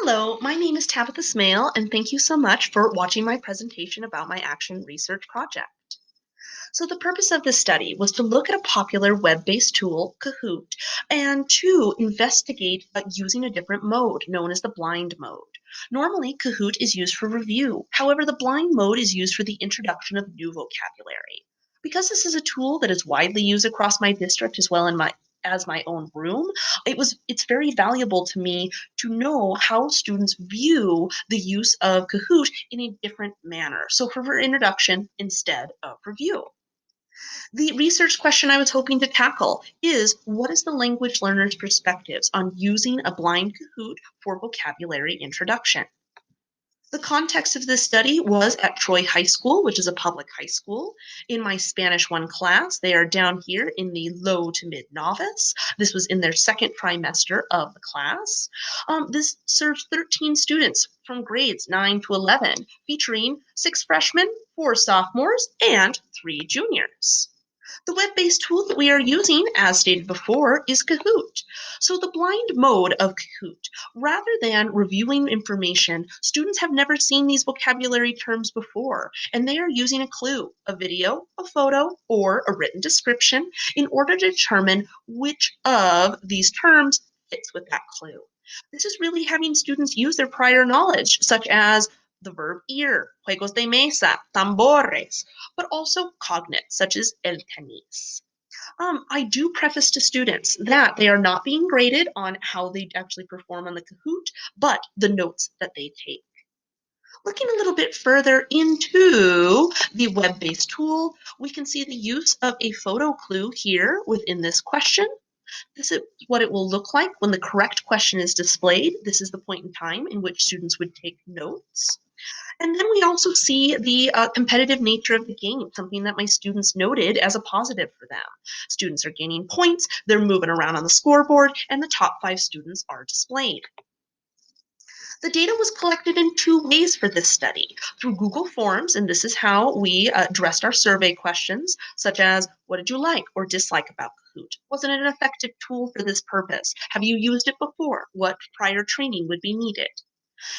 Hello, my name is Tabitha Smale, and thank you so much for watching my presentation about my action research project. So, the purpose of this study was to look at a popular web based tool, Kahoot, and to investigate using a different mode known as the blind mode. Normally, Kahoot is used for review. However, the blind mode is used for the introduction of new vocabulary. Because this is a tool that is widely used across my district as well in my as my own room, it's very valuable to me to know how students view the use of Kahoot in a different manner. So for introduction instead of review. The research question I was hoping to tackle is what is the language learner's perspectives on using a blind Kahoot for vocabulary introduction? The context of this study was at Troy High School, which is a public high school. In my Spanish 1 class, they are down here in the low to mid novice. This was in their second trimester of the class. This serves 13 students from grades 9 to 11, featuring 6 freshmen, 4 sophomores, and 3 juniors. The web-based tool that we are using, as stated before, is Kahoot. So the blind mode of Kahoot, rather than reviewing information, students have never seen these vocabulary terms before, and they are using a clue, a video, a photo, or a written description in order to determine which of these terms fits with that clue. This is really having students use their prior knowledge, such as the verb ir, juegos de mesa, tambores, but also cognates such as el tenis. I do preface to students that they are not being graded on how they actually perform on the Kahoot, but the notes that they take. Looking a little bit further into the web-based tool, we can see the use of a photo clue here within this question. This is what it will look like when the correct question is displayed. This is the point in time in which students would take notes. And then we also see the competitive nature of the game, something that my students noted as a positive for them. Students are gaining points, they're moving around on the scoreboard, and the top 5 students are displayed. The data was collected in 2 ways for this study through Google Forms, and this is how we addressed our survey questions, such as what did you like or dislike about Kahoot? Was it an effective tool for this purpose? Have you used it before? What prior training would be needed?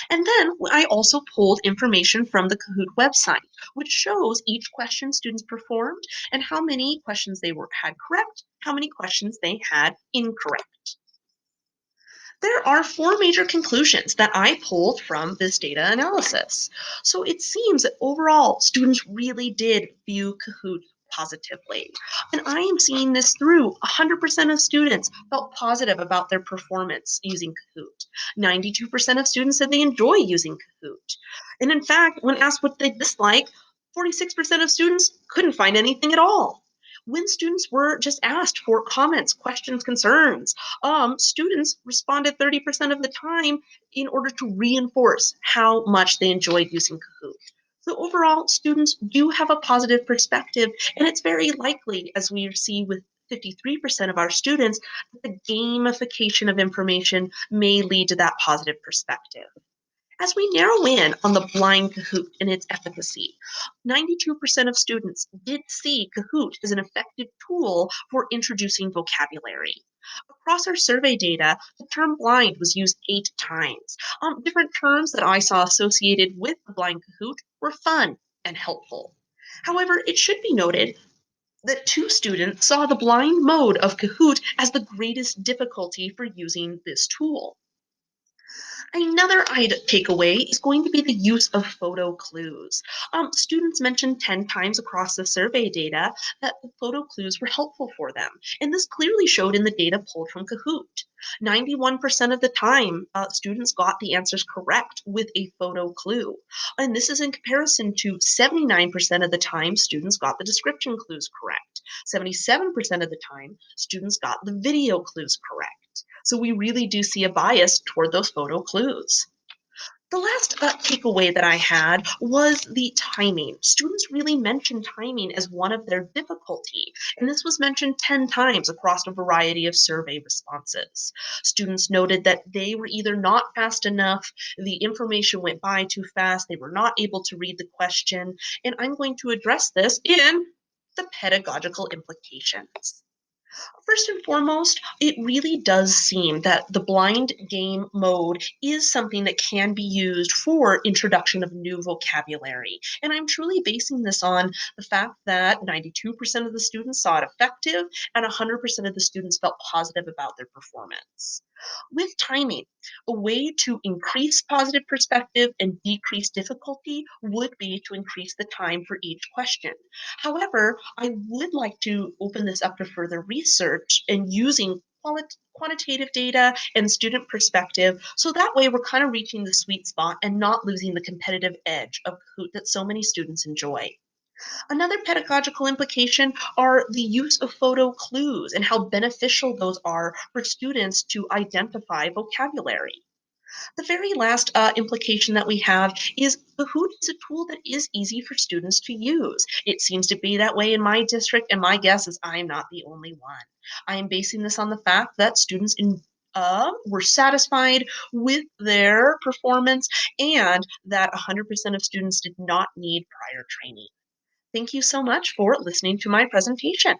And then I also pulled information from the Kahoot website, which shows each question students performed and how many questions had correct, how many questions they had incorrect. There are 4 major conclusions that I pulled from this data analysis. So it seems that overall, students really did view Kahoot positively. And I am seeing this through 100% of students felt positive about their performance using Kahoot. 92% of students said they enjoy using Kahoot. And in fact, when asked what they dislike, 46% of students couldn't find anything at all. When students were just asked for comments, questions, concerns, students responded 30% of the time in order to reinforce how much they enjoyed using Kahoot. So overall, students do have a positive perspective, and it's very likely, as we see with 53% of our students, that the gamification of information may lead to that positive perspective. As we narrow in on the blind Kahoot and its efficacy, 92% of students did see Kahoot as an effective tool for introducing vocabulary. Across our survey data, the term blind was used 8 times. Different terms that I saw associated with the blind Kahoot were fun and helpful. However, it should be noted that 2 students saw the blind mode of Kahoot as the greatest difficulty for using this tool. Another takeaway is going to be the use of photo clues. Students mentioned 10 times across the survey data that the photo clues were helpful for them, and this clearly showed in the data pulled from Kahoot. 91% of the time, students got the answers correct with a photo clue, and this is in comparison to 79% of the time students got the description clues correct. 77% of the time, students got the video clues correct. So we really do see a bias toward those photo clues. The last takeaway that I had was the timing. Students really mentioned timing as one of their difficulty, and this was mentioned 10 times across a variety of survey responses. Students noted that they were either not fast enough, the information went by too fast, they were not able to read the question, and I'm going to address this in the pedagogical implications. First and foremost, it really does seem that the blind game mode is something that can be used for introduction of new vocabulary. And I'm truly basing this on the fact that 92% of the students saw it effective and 100% of the students felt positive about their performance. With timing, a way to increase positive perspective and decrease difficulty would be to increase the time for each question. However, I would like to open this up to further research and using quantitative data and student perspective. So that way we're kind of reaching the sweet spot and not losing the competitive edge of Kahoot that so many students enjoy. Another pedagogical implication are the use of photo clues and how beneficial those are for students to identify vocabulary. The very last implication that we have is Kahoot is a tool that is easy for students to use. It seems to be that way in my district, and my guess is I am not the only one. I am basing this on the fact that were satisfied with their performance and that 100% of students did not need prior training. Thank you so much for listening to my presentation.